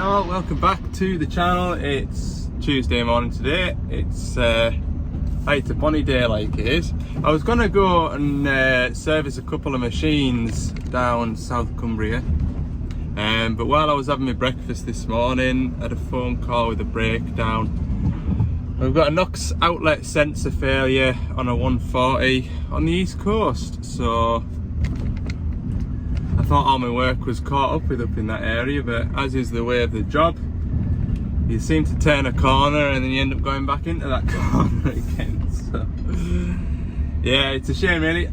all, welcome back to the channel. It's Tuesday morning today. It's a bonny day like it is. I was gonna go and service a couple of machines down South Cumbria, but while I was having my breakfast this morning, I had a phone call with a breakdown. We've got a NOx outlet sensor failure on a 140 on the east coast, so I thought all my work was caught up in that area, but as is the way of the job, you seem to turn a corner and then you end up going back into that corner again. So yeah, it's a shame really.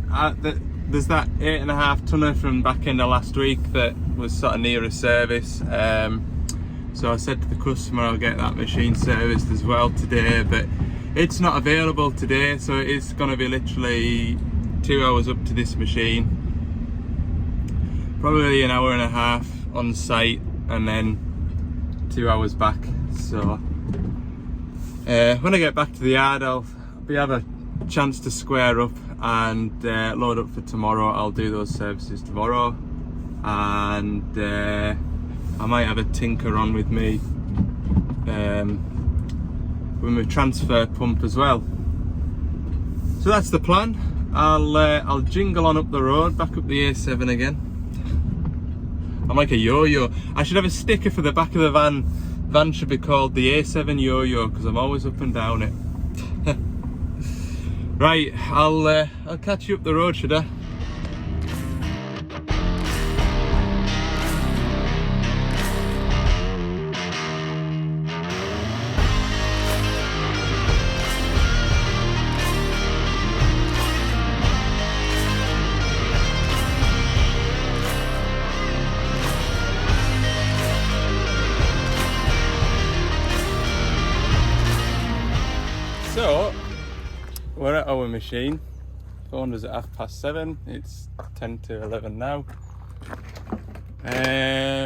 There's that 8.5 tonner from back end of last week that was sort of near a service, so I said to the customer I'll get that machine serviced as well today, but it's not available today, so it's going to be literally 2 hours up to this machine, probably an hour and a half on site, and then 2 hours back. So when I get back to the yard, I'll have a chance to square up and load up for tomorrow. I'll do those services tomorrow, and I might have a tinker on with me with my transfer pump as well. So that's the plan. I'll jingle on up the road, back up the A7 again. I'm like a yo-yo. I should have a sticker for the back of the van. Van should be called the A7 yo-yo because I'm always up and down it. Right, I'll catch you up the road, should I? So, we're at our machine. Phone was at 7:30. It's 10 to 11 now.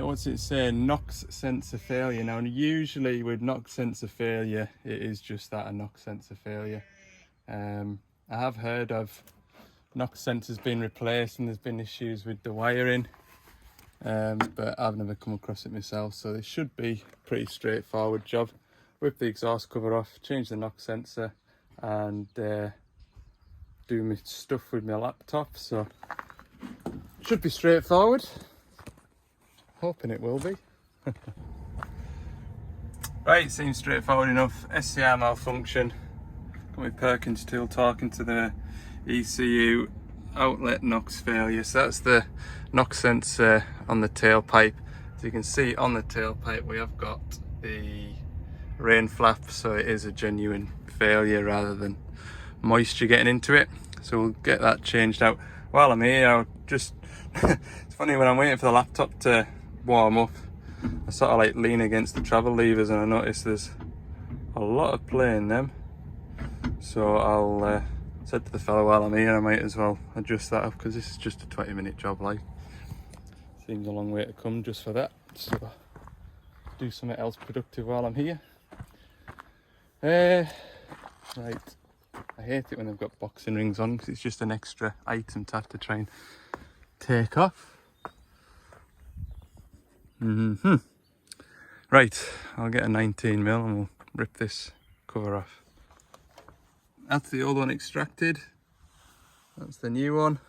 What's it say? NOx sensor failure. Now, usually with NOx sensor failure, it is just that, a NOx sensor failure. I have heard of NOx sensors being replaced and there's been issues with the wiring, but I've never come across it myself, so it should be a pretty straightforward job. Whip the exhaust cover off, change the NOx sensor, and do my stuff with my laptop, so should be straightforward. Hoping it will be. Right, seems straightforward enough. SCR malfunction. Got my Perkins tool talking to the ECU outlet NOx failure. So that's the NOx sensor on the tailpipe. As you can see on the tailpipe, we have got the rain flap, so it is a genuine failure rather than moisture getting into it. So we'll get that changed out. While I'm here, I'll just it's funny, when I'm waiting for the laptop to warm up, I sort of like lean against the travel levers and I notice there's a lot of play in them, so I'll said to the fellow while I'm here I might as well adjust that up, because this is just a 20-minute job, like seems a long way to come just for that, so do something else productive while I'm here. Right, I hate it when they've got boxing rings on because it's just an extra item to have to try and take off. Right, I'll get a 19mm and we'll rip this cover off. That's the old one extracted, that's the new one.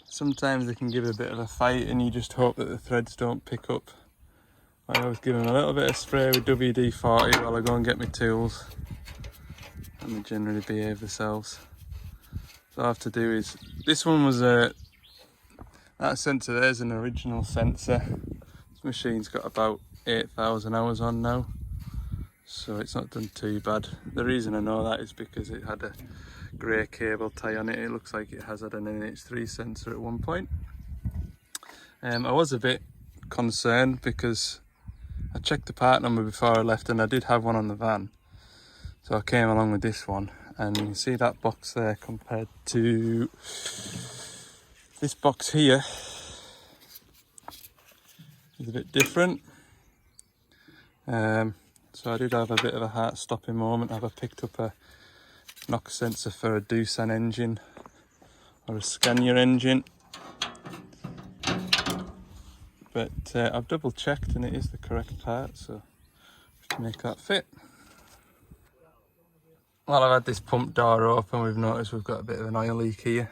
Sometimes they can give a bit of a fight and you just hope that the threads don't pick up. I always give them a little bit of spray with WD-40 while I go and get my tools, and they generally behave themselves. So all I have to do is, this one was that sensor there's an original sensor. This machine's got about 8,000 hours on now, so it's not done too bad. The reason I know that is because it had a grey cable tie on it. It looks like it has had an NH3 sensor at one point. I was a bit concerned because I checked the part number before I left and I did have one on the van, so I came along with this one, and you can see that box there compared to this box here is a bit different. So I did have a bit of a heart stopping moment. Have I picked up a NOx sensor for a Doosan engine or a Scania engine, but I've double checked and it is the correct part, so just make that fit. While I've had this pump door open, we've noticed we've got a bit of an oil leak here.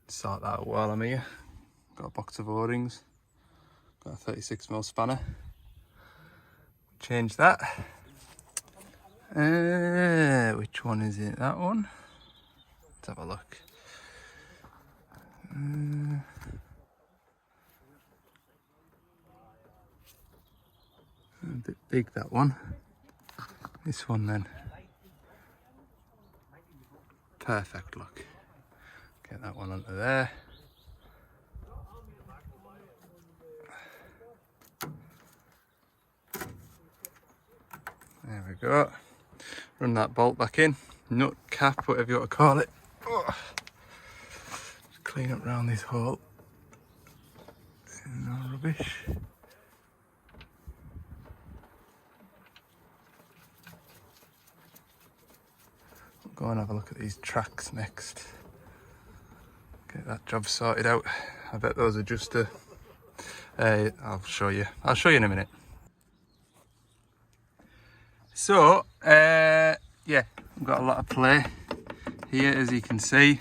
Sort that out while I'm here. Got a box of O-rings, got a 36mm spanner. Change that. Which one is it? That one? Let's have a look. A bit big, that one. This one then. Perfect, look. Get that one onto there. There we go. Run that bolt back in. Nut, cap, whatever you want to call it. Oh. Just clean up round this hole. No rubbish. We'll go and have a look at these tracks next. Get that job sorted out. I bet those are just I'll show you. I'll show you in a minute. So, yeah, I've got a lot of play here, as you can see,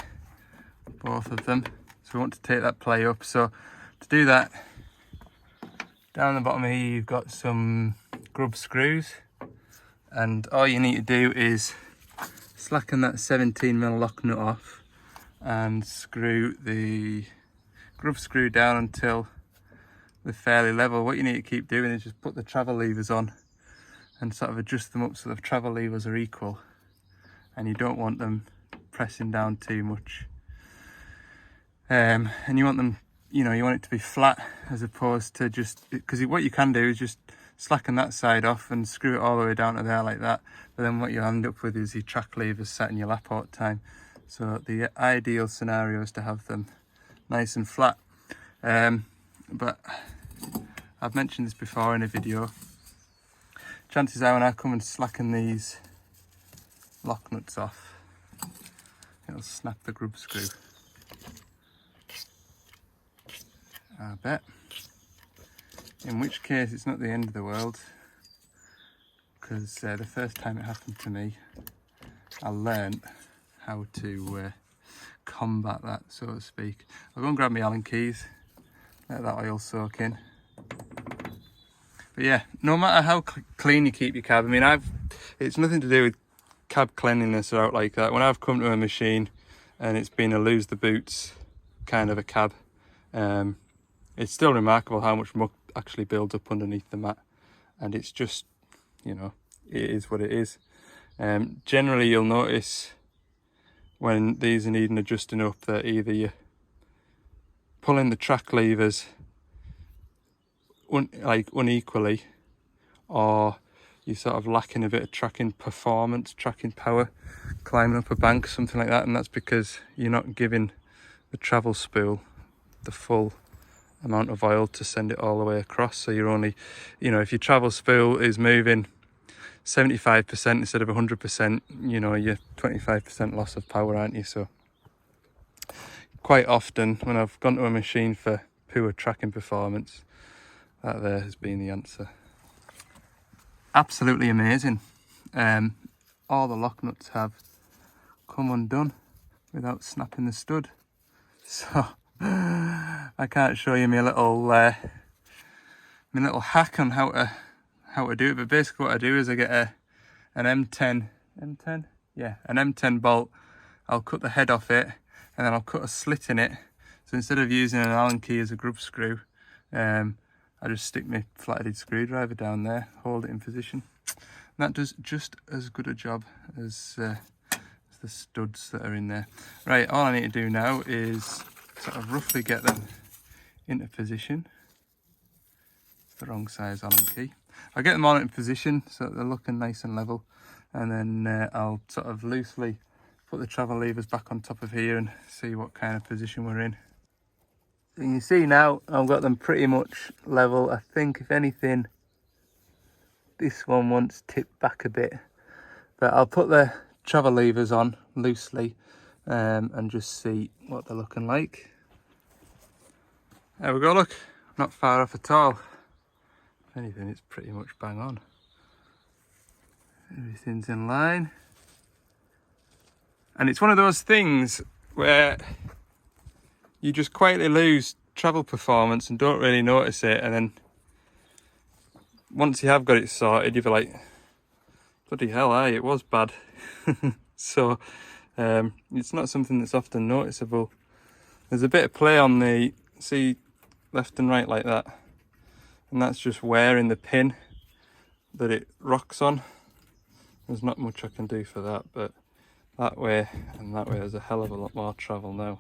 both of them. So we want to take that play up. So to do that, down the bottom here, you've got some grub screws, and all you need to do is slacken that 17mm lock nut off and screw the grub screw down until they're fairly level. What you need to keep doing is just put the travel levers on and sort of adjust them up so the travel levers are equal, and you don't want them pressing down too much. And you want them, you know, you want it to be flat as opposed to just, because what you can do is just slacken that side off and screw it all the way down to there like that, but then what you'll end up with is your track levers sat in your lap all the time. So the ideal scenario is to have them nice and flat. But I've mentioned this before in a video. Chances are when I come and slacken these lock nuts off, it'll snap the grub screw. I bet. In which case it's not the end of the world, because the first time it happened to me, I learned how to combat that, so to speak. I'll go and grab my Allen keys, let that oil soak in. But yeah, no matter how clean you keep your cab, I mean, it's nothing to do with cab cleanliness or out like that. When I've come to a machine and it's been a lose the boots kind of a cab, it's still remarkable how much muck actually builds up underneath the mat. And it's just, you know, it is what it is. Generally, you'll notice when these are needing adjusting up that either you're pulling the track levers unequally, or you're sort of lacking a bit of tracking performance, tracking power, climbing up a bank, something like that, and that's because you're not giving the travel spool the full amount of oil to send it all the way across. So you're only, you know, if your travel spool is moving 75% instead of 100%, you know, you're 25% loss of power, aren't you? So quite often when I've gone to a machine for poor tracking performance, that there has been the answer. Absolutely amazing. All the lock nuts have come undone without snapping the stud. So I can't show you my little hack on how to do it, but basically what I do is I get an M10, yeah, an M10 bolt. I'll cut the head off it, and then I'll cut a slit in it. So instead of using an Allen key as a grub screw, I just stick my flat-headed screwdriver down there, hold it in position. And that does just as good a job as the studs that are in there. Right, all I need to do now is sort of roughly get them into position. It's the wrong size Allen key. I'll get them all into position so that they're looking nice and level, and then I'll sort of loosely put the travel levers back on top of here and see what kind of position we're in. You can see now I've got them pretty much level. I think if anything, this one wants tipped back a bit, but I'll put the travel levers on loosely and just see what they're looking like. There we go, look, not far off at all. If anything, it's pretty much bang on. Everything's in line. And it's one of those things where you just quietly lose travel performance and don't really notice it, and then once you have got it sorted, you'll be like, bloody hell, aye, it was bad. So it's not something that's often noticeable. There's a bit of play on the, see, left and right like that, and that's just wearing the pin that it rocks on. There's not much I can do for that, but that way and that way there's a hell of a lot more travel now.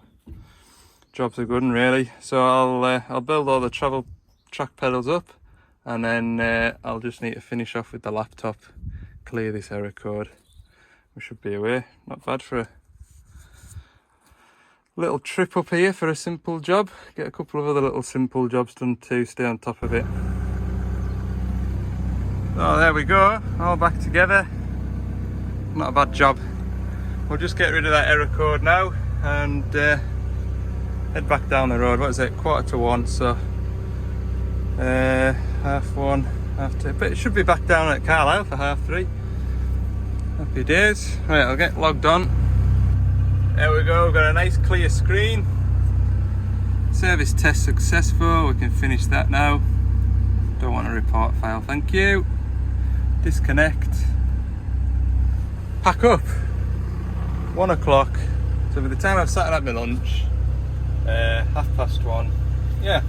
Job's a good one, really. So I'll build all the travel track pedals up, and then I'll just need to finish off with the laptop, clear this error code. We should be away. Not bad for a little trip up here for a simple job. Get a couple of other little simple jobs done too, stay on top of it. Oh, there we go, all back together. Not a bad job. We'll just get rid of that error code now and head back down the road. What is it? 1:45, so 1:30, 2:30. But it should be back down at Carlisle for 3:30. Happy days. Right, I'll get logged on. There we go, we've got a nice clear screen. Service test successful, we can finish that now. Don't want a report file, thank you. Disconnect. Pack up. 1 o'clock. So by the time I've sat and had my lunch, 1:30. Yeah,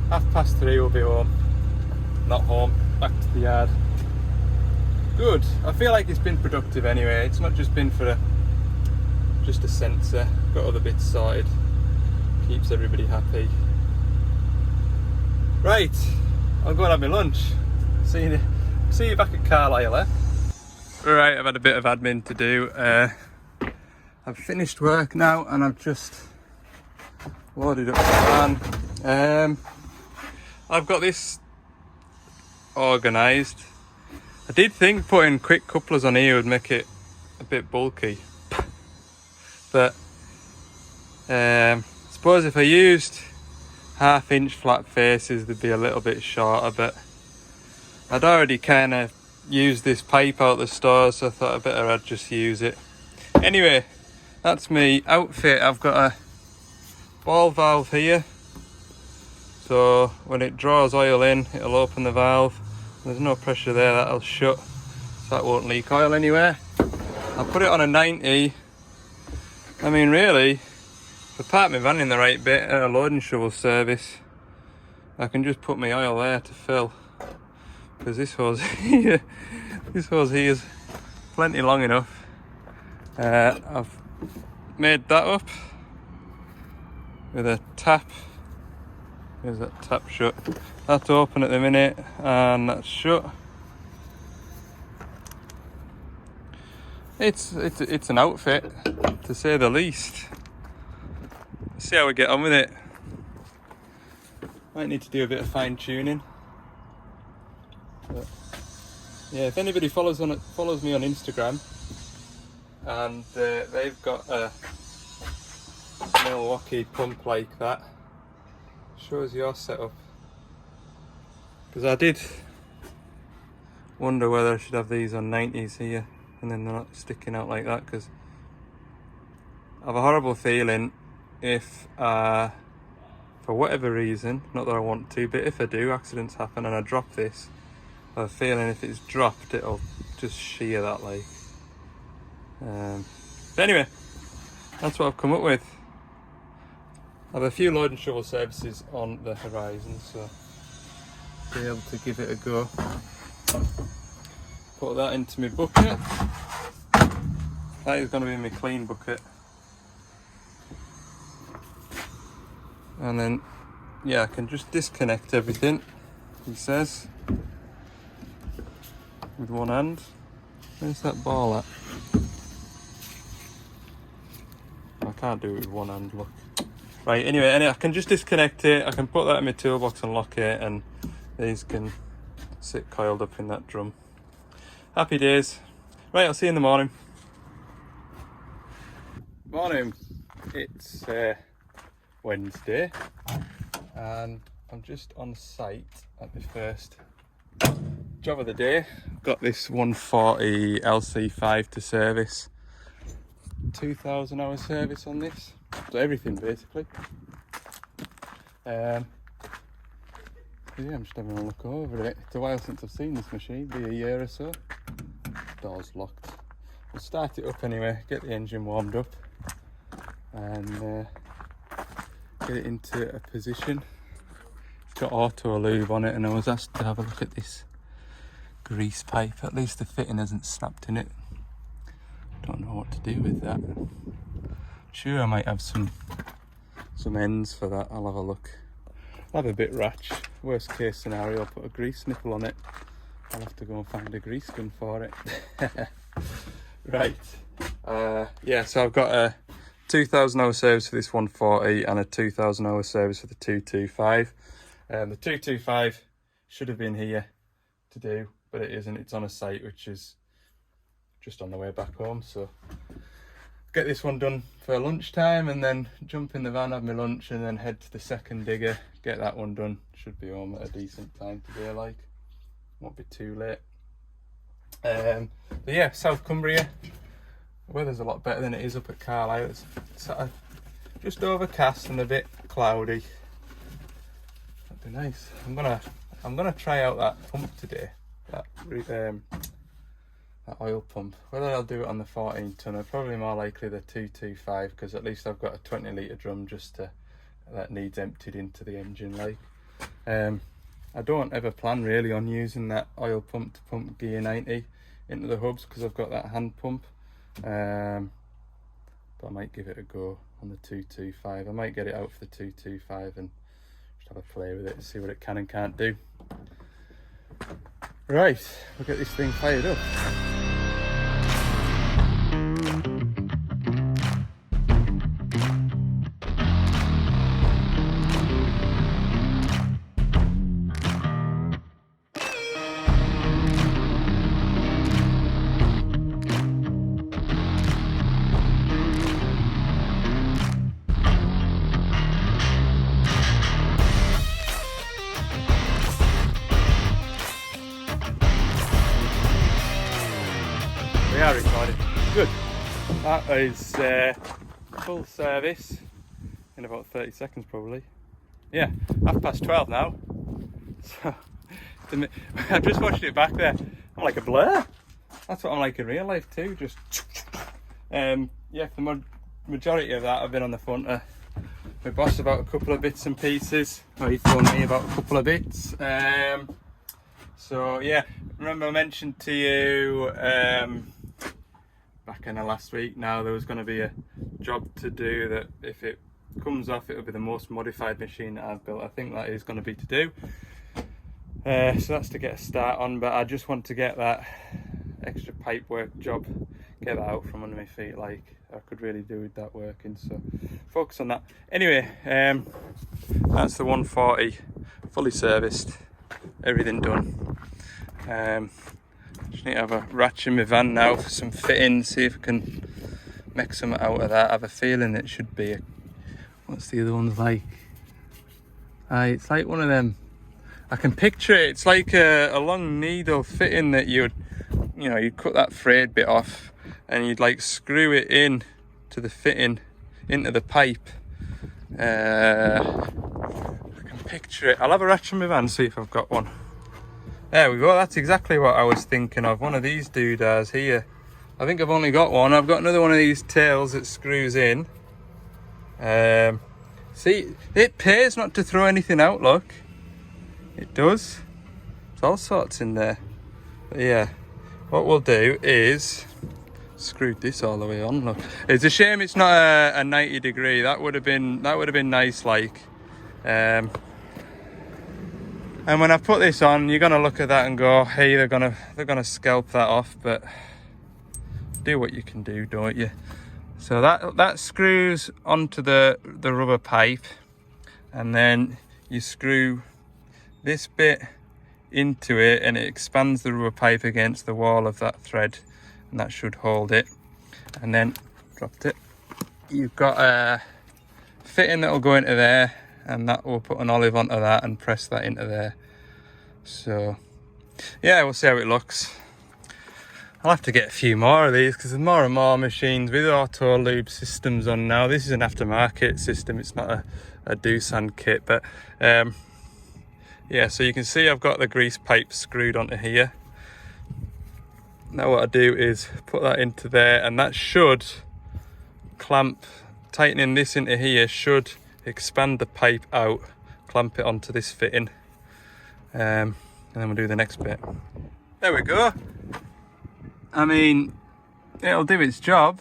3:30 we'll be home. Not home, back to the yard. Good. I feel like it's been productive anyway. It's not just been for just a sensor. Got other bits sorted. Keeps everybody happy. Right, I'll go and have my lunch. See you back at Carlisle, eh? Right, I've had a bit of admin to do. I've finished work now and I've just loaded up the van. I've got this organised. I did think putting quick couplers on here would make it a bit bulky, but suppose if I used 1/2 inch flat faces they'd be a little bit shorter, but I'd already kind of used this pipe out the store, so I thought I'd just use it. Anyway, that's me outfit. I've got a ball valve here, so when it draws oil in it'll open the valve. There's no pressure there, that'll shut, so that won't leak oil anywhere. I'll put it on a 90. I mean, really, if I park my van in the right bit at a loading shovel service, I can just put my oil there to fill, because this hose here, is plenty long enough. I've made that up with a tap. There's that tap shut. That's open at the minute and that's shut. It's an outfit, to say the least. Let's see how we get on with it. Might need to do a bit of fine tuning. But yeah, if anybody follows me on Instagram and they've got a Milwaukee pump like that, shows your setup, because I did wonder whether I should have these on 90s here and then they're not sticking out like that, because I have a horrible feeling if for whatever reason, not that I want to, but if I do, accidents happen and I drop this, I have a feeling if it's dropped it'll just shear that like. But anyway, that's what I've come up with. I have a few load and shovel services on the horizon, so be able to give it a go. Put that into my bucket. That is going to be my clean bucket. And then, yeah, I can just disconnect everything, he says, with one hand. Where's that ball at? I can't do it with one hand, look. Right, anyway, I can just disconnect it, I can put that in my toolbox and lock it, and these can sit coiled up in that drum. Happy days. Right, I'll see you in the morning. Morning. It's Wednesday, and I'm just on site at the first job of the day. I've got this 140 LC5 to service. 2,000 hour service on this. So everything basically. Yeah, I'm just having a look over it. It's a while since I've seen this machine, be a year or so. Door's locked. We'll start it up anyway, get the engine warmed up and get it into a position. It's got Auto-lube on it, and I was asked to have a look at this grease pipe. At least the fitting hasn't snapped in it. Don't know what to do with that. Sure, I might have some ends for that. I'll have a look. I'll have a bit ratch. Worst case scenario, I'll put a grease nipple on it. I'll have to go and find a grease gun for it. Right. Yeah, so I've got a 2,000 hour service for this 140 and a 2,000 hour service for the 225. The 225 should have been here to do, but it isn't. It's on a site which is just on the way back home. So get this one done for lunchtime and then jump in the van, have my lunch, and then head to the second digger, get that one done. Should be home at a decent time today, like. Won't be too late. But yeah, South Cumbria. The weather's a lot better than it is up at Carlisle. It's sort of just overcast and a bit cloudy. That'd be nice. I'm gonna try out that pump today. That oil pump. Whether I'll do it on the 14 tonner, probably more likely the 225, because at least I've got a 20 litre drum that needs emptied into the engine, like. I don't ever plan really on using that oil pump to pump gear 90 into the hubs because I've got that hand pump. But I might give it a go on the 225. I might get it out for the 225 and just have a play with it and see what it can and can't do. Right, we'll get this thing fired up. We are recording. Good. That is full service in about 30 seconds probably. Yeah, 12:30 now. So I just watched it back there. I'm like a blur. That's what I'm like in real life too. Just yeah, for the majority of that I've been on the phone to my boss about a couple of bits and pieces. Or he phoned me about a couple of bits. So yeah, remember I mentioned to you back in the last week now there was going to be a job to do that if it comes off it'll be the most modified machine that I've built. I think that is going to be to do. So that's to get a start on, but I just want to get that extra pipe work job, get that out from under my feet. Like I could really do with that working, so focus on that. Anyway, that's the 140 fully serviced, everything done. Just need to have a ratchet in my van now for some fitting, see if I can make some out of that. I have a feeling it should be a, what's the other ones like? It's like one of them, I can picture it, it's like a long needle fitting that you'd cut that frayed bit off and you'd like screw it in to the fitting into the pipe. I can picture it. I'll have a ratchet in my van, see if I've got one. There we go, that's exactly what I was thinking of. One of these doodads here. I think I've only got one. I've got another one of these tails that screws in. See, it pays not to throw anything out, look. It does. There's all sorts in there. But yeah, what we'll do is screwed this all the way on, look. It's a shame it's not a 90 degree. That would have been nice, like. And when I put this on, you're gonna look at that and go, hey, they're gonna scalp that off, but do what you can do, don't you? So that screws onto the rubber pipe, and then you screw this bit into it and it expands the rubber pipe against the wall of that thread, and that should hold it. And then dropped it. You've got a fitting that will go into there, and that will put an olive onto that and press that into there. So yeah, we'll see how it looks. I'll have to get a few more of these because there's more and more machines with auto-lube systems on now. This is an aftermarket system, it's not a Doosan kit, but yeah, so you can see I've got the grease pipe screwed onto here. Now what I do is put that into there, and that should clamp, tightening this into here should expand the pipe out, clamp it onto this fitting, and then we'll do the next bit. There we go. I mean, it'll do its job.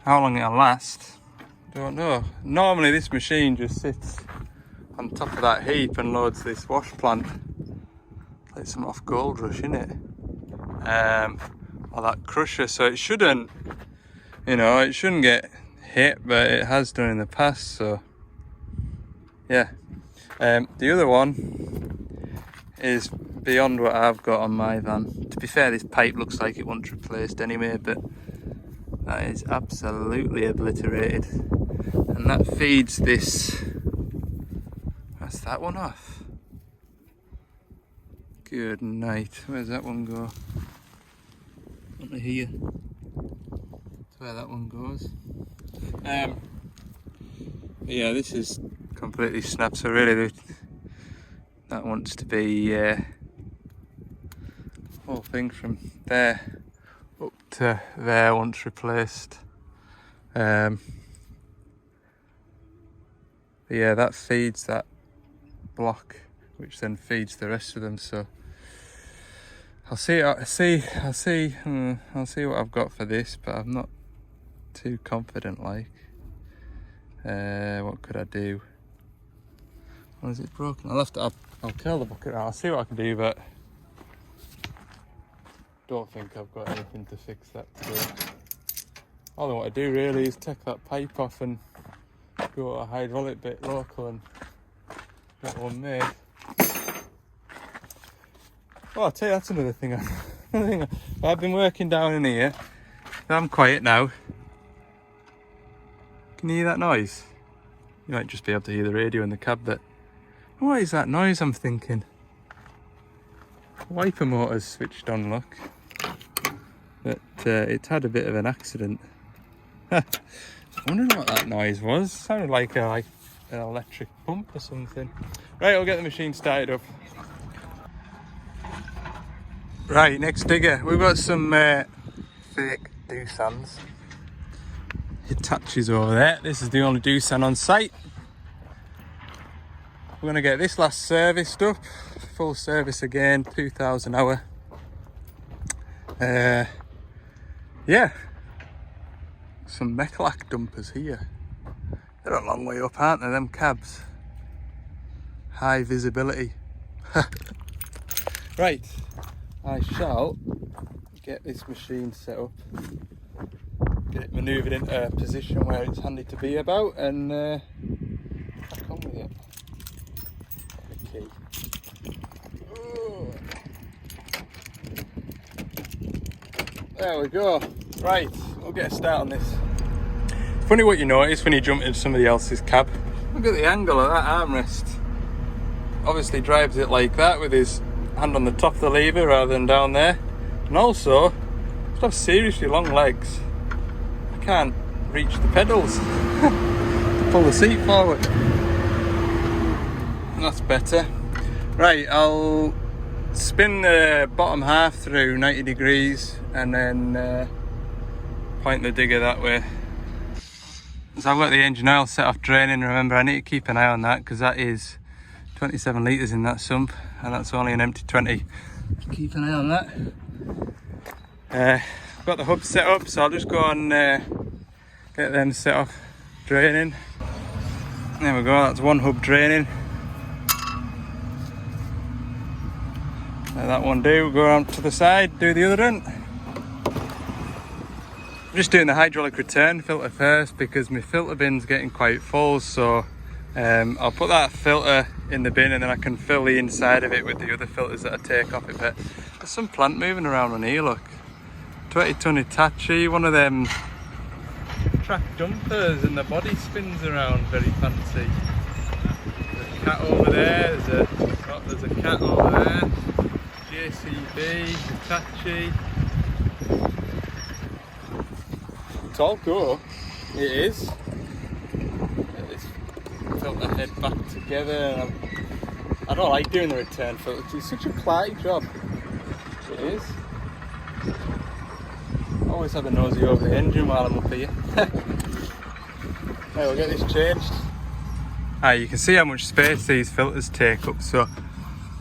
How long it'll last, don't know. Normally this machine just sits on top of that heap and loads this wash plant. Like some off Gold Rush, innit? Or that crusher, so it shouldn't, you know, it shouldn't get hit, but it has done in the past, so yeah. The other one is beyond what I've got on my van. To be fair, this pipe looks like it wants replaced anyway, but that is absolutely obliterated. And that feeds this. That's that one off. Good night. Where's that one go? Onto here. That's where that one goes. Yeah, this is completely snapped, so really that wants to be whole thing from there up to there once replaced. Yeah, that feeds that block, which then feeds the rest of them. So I'll see what I've got for this, but I'm not too confident. Like, what could I do? Or is it broken? I'll curl the bucket out. I'll see what I can do, but don't think I've got anything to fix that today. All I want to do really is take that pipe off and go to a hydraulic bit local and get one made. Oh, I'll tell you, that's another thing. I've been working down in here. I'm quiet now. Can you hear that noise? You might just be able to hear the radio in the cab, but what is that noise? I'm thinking. Wiper motor's switched on, look. But it's had a bit of an accident. I wondered what that noise was. It sounded like an electric pump or something. Right, I'll get the machine started up. Right, next digger. We've got some fake Doosans. Hitachi's over there. This is the only Doosan on site. We're going to get this last serviced up. Full service again, 2,000 hour. Yeah. Some Mechlac dumpers here. They're a long way up, aren't they, them cabs? High visibility. Right. I shall get this machine set up, get it manoeuvred into a position where it's handy to be about, and crack on with it. Okay. Oh. There we go. Right, we'll get a start on this. Funny what you notice when you jump into somebody else's cab. Look at the angle of that armrest. Obviously drives it like that with his hand on the top of the lever rather than down there, and also it's got seriously long legs. I can't reach the pedals to pull the seat forward. That's better. Right, I'll spin the bottom half through 90 degrees and then point the digger that way. So I've got the engine oil set off draining. Remember, I need to keep an eye on that because that is 27 litres in that sump, and that's only an empty 20. Keep an eye on that. I've got the hub set up, so I'll just go and get them set off draining. There we go, that's one hub draining. Let that one do, go around to the side, do the other end. I'm just doing the hydraulic return filter first because my filter bin's getting quite full, so I'll put that filter in the bin and then I can fill the inside of it with the other filters that I take off it. But there's some plant moving around on here, look. 20 ton Hitachi, one of them track jumpers and the body spins around very fancy. There's a cat over there, there's a cat over there, JCB, Hitachi. It's all go, it is. Get this filter head back together. And I don't like doing the return filters, it's such a clarty job. It is. Always have a nosy over the engine while I'm up here. Right, we'll get this changed. You can see how much space these filters take up, so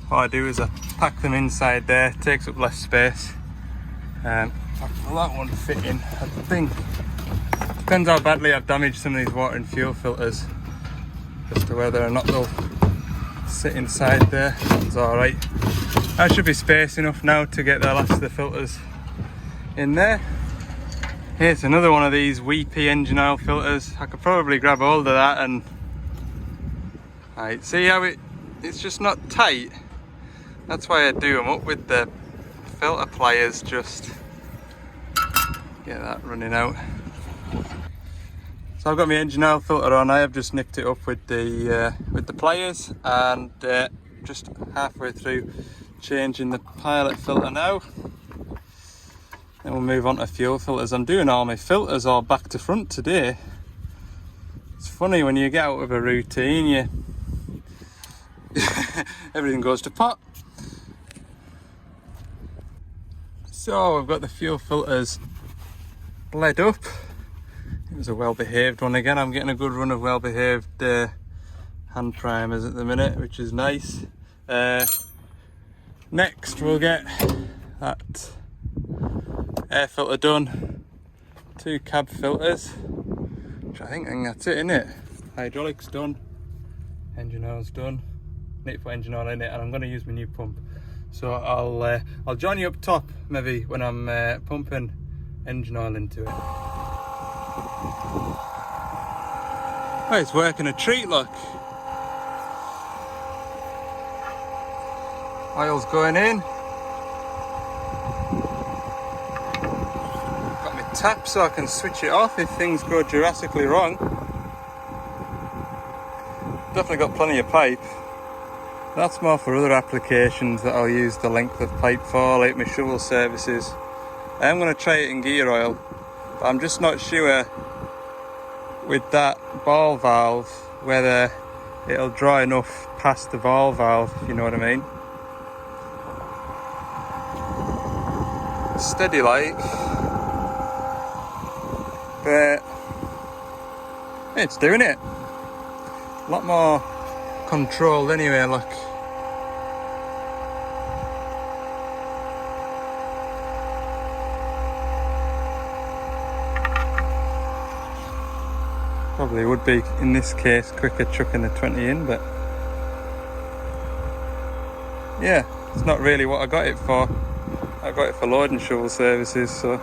what I do is I pack them inside there, it takes up less space. That one fit in, I think. Depends how badly I've damaged some of these water and fuel filters as to whether or not they'll sit inside there. It's alright. That should be space enough now to get the last of the filters in there. Here's another one of these weepy engine oil filters. I could probably grab hold of that and see how it's just not tight. That's why I do them up with the filter pliers, just get that running out. So I've got my engine oil filter on. I have just nipped it up with the pliers and just halfway through changing the pilot filter now. Then we'll move on to fuel filters. I'm doing all my filters all back to front today. It's funny when you get out of a routine, everything goes to pot. So we've got the fuel filters bled up. It was a well-behaved one again. I'm getting a good run of well-behaved hand primers at the minute, which is nice. Next we'll get that air filter done, 2 cab filters, which I think that's it, innit? Hydraulics done, engine oil's done. Need to put engine oil in it, and I'm going to use my new pump. So I'll join you up top maybe when I'm pumping engine oil into it. Oh, it's working a treat, look. Oil's going in. Got my tap so I can switch it off if things go Jurassically wrong. Definitely got plenty of pipe. That's more for other applications that I'll use the length of pipe for, like my shovel services. I am going to try it in gear oil, but I'm just not sure with that ball valve whether it'll draw enough past the ball valve, if you know what I mean. Steady like, but it's doing it. A lot more controlled anyway, look. Probably would be in this case quicker chucking the 20 in, but yeah, it's not really what I got it for. I got it for loading shovel services, so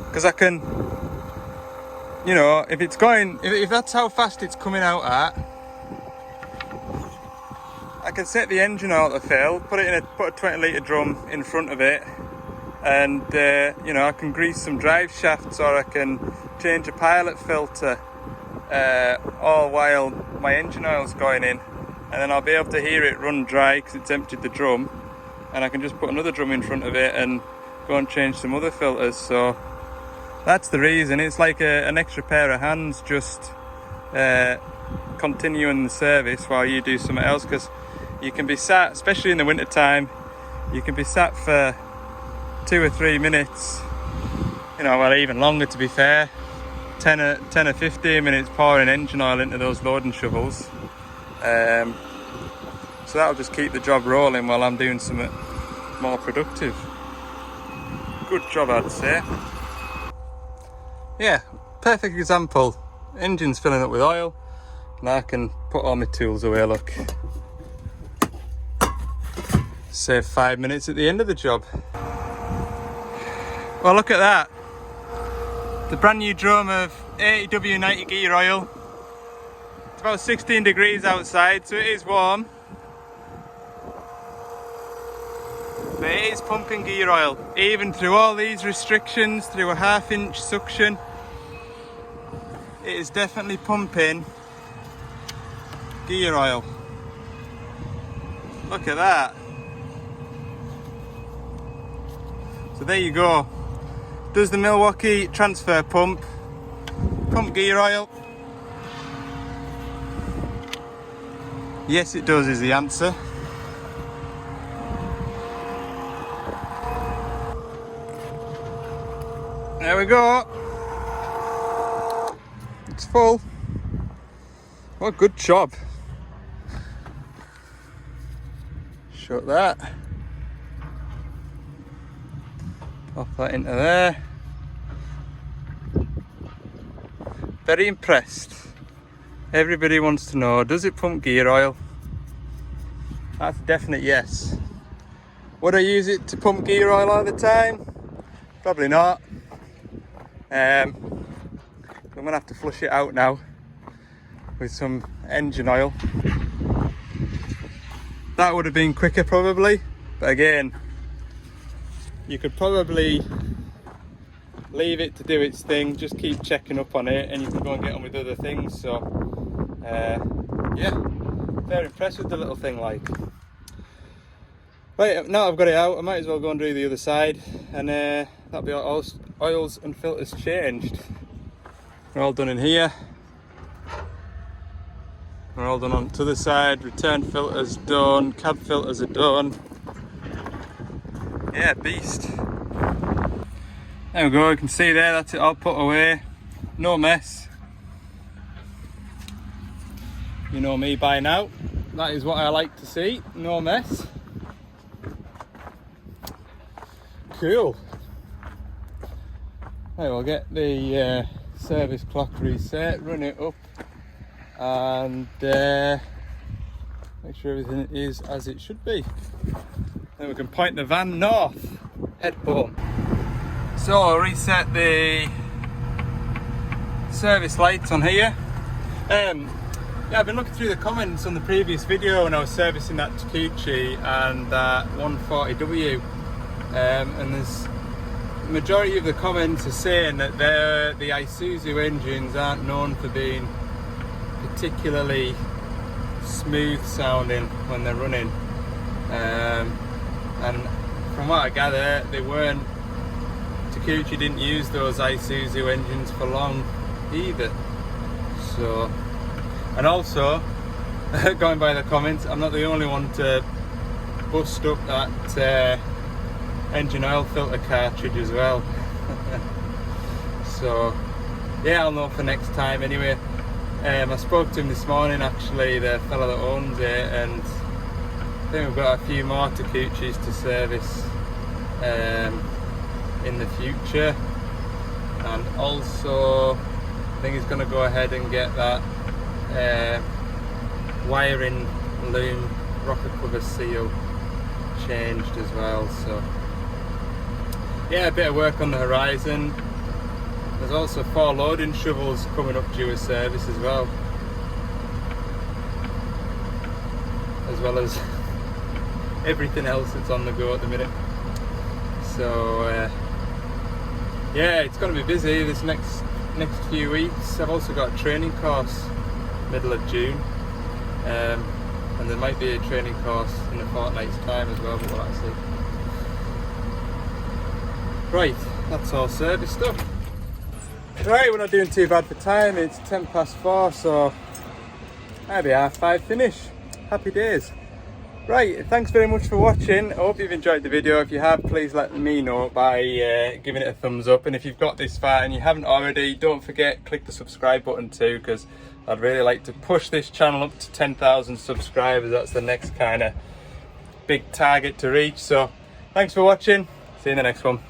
because I can, you know, if it's going, if that's how fast it's coming out at, I can set the engine oil to fill, put a 20 litre drum in front of it, and you know, I can grease some drive shafts, or I can change a pilot filter all while my engine oil's going in, and then I'll be able to hear it run dry because it's emptied the drum, and I can just put another drum in front of it and go and change some other filters. So that's the reason. It's like an extra pair of hands, just continuing the service while you do something else, because you can be sat, especially in the winter time, you can be sat for 2 or 3 minutes, you know, well, even longer to be fair, 10 or 15 minutes pouring engine oil into those loading shovels. So that'll just keep the job rolling while I'm doing something more productive. Good job, I'd say. Yeah, perfect example. Engine's filling up with oil, and I can put all my tools away, look. Save 5 minutes at the end of the job. Well, look at that. The brand new drum of 80W90 gear oil. It's about 16 degrees outside, so it is warm. But it is pumping gear oil, even through all these restrictions, through a 1/2 inch suction. it is definitely pumping gear oil. Look at that. So there you go. Does the Milwaukee transfer pump gear oil? Yes, it does is the answer. There we go. It's full. What a good job. Shut that. Pop that into there. Very impressed. Everybody wants to know, does it pump gear oil? That's a definite yes. Would I use it to pump gear oil all the time? Probably not. I'm gonna have to flush it out now with some engine oil. That would have been quicker probably, but again, you could probably leave it to do its thing, just keep checking up on it and you can go and get on with other things. So yeah, very impressed with the little thing. Like, right, now I've got it out, I might as well go and do the other side, and that'll be all oils and filters changed. We're all done in here. We're all done on to the side. Return filters done. Cab filters are done. Yeah, beast. There we go. You can see there. That's it all put away. No mess. You know me by now. That is what I like to see. No mess. Cool. Right, we'll get the service clock reset, run it up, and make sure everything is as it should be. Then we can point the van north, head home. So I'll reset the service lights on here. Yeah, I've been looking through the comments on the previous video when I was servicing that Takeuchi and that 140W, and there's the majority of the comments are saying that the Isuzu engines aren't known for being particularly smooth sounding when they're running, and from what I gather, they weren't. Takeuchi didn't use those Isuzu engines for long either. So, and also, going by the comments, I'm not the only one to bust up that engine oil filter cartridge as well. So yeah, I'll know for next time anyway. I spoke to him this morning, actually, the fella that owns it, and I think we've got a few more Takeuchis to service in the future, and also I think he's going to go ahead and get that wiring loom rocker cover seal changed as well. So yeah, a bit of work on the horizon. There's also 4 loading shovels coming up due a service as well as everything else that's on the go at the minute. So yeah, it's going to be busy this next few weeks. I've also got a training course middle of June, and there might be a training course in a fortnight's time as well, but we'll have to see. Right, that's all service stuff. Right, we're not doing too bad for time. It's 4:10, so maybe 5:30 finish. Happy days. Right, thanks very much for watching. I hope you've enjoyed the video. If you have, please let me know by giving it a thumbs up. And if you've got this far and you haven't already, don't forget, click the subscribe button too, because I'd really like to push this channel up to 10,000 subscribers. That's the next kind of big target to reach. So thanks for watching. See you in the next one.